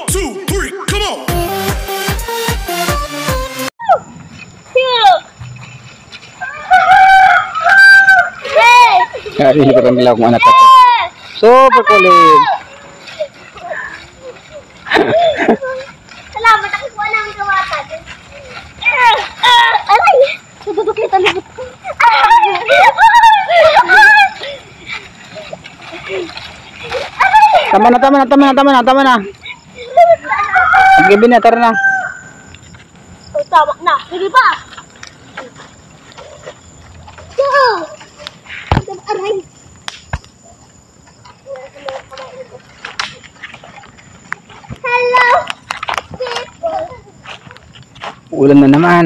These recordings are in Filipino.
2, 3, come on. Ini ko nila kung anak ko. Super kulit. Salamat, nakukuha namin kawatan. Aray! Naduduklit ang libot ko. Tama na. Gabi na, tara na. Oh, tama na. Sige pa. Go! Aray! Hello, people. Ulan na naman.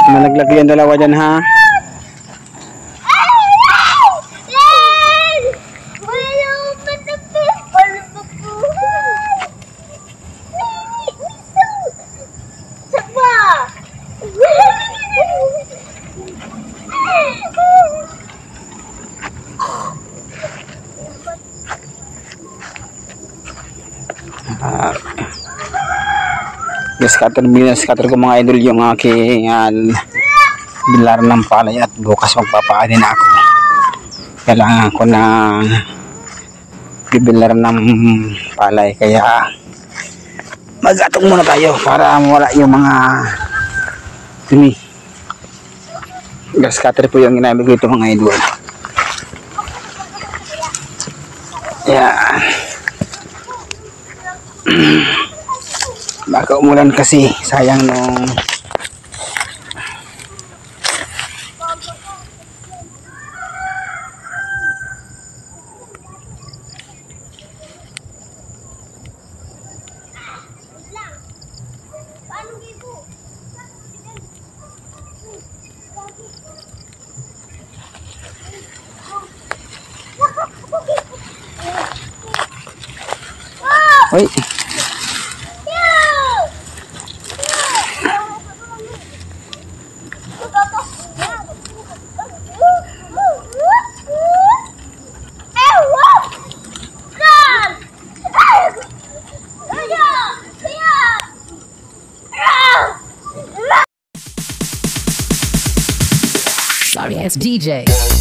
Nalaglag yung dalawa dyan ha. Scatter ko mga idol yung aking bilar ng palay at bukas magpapaani na ako. Kailangan ko na bibilar ng palay kaya mag-atong muna tayo para mawala yung mga dumi. Gas cutter po yung ginamit ko ito mga idol. Yan. Baka umulan kasi sayang nung Oi. Sorry, it's DJ.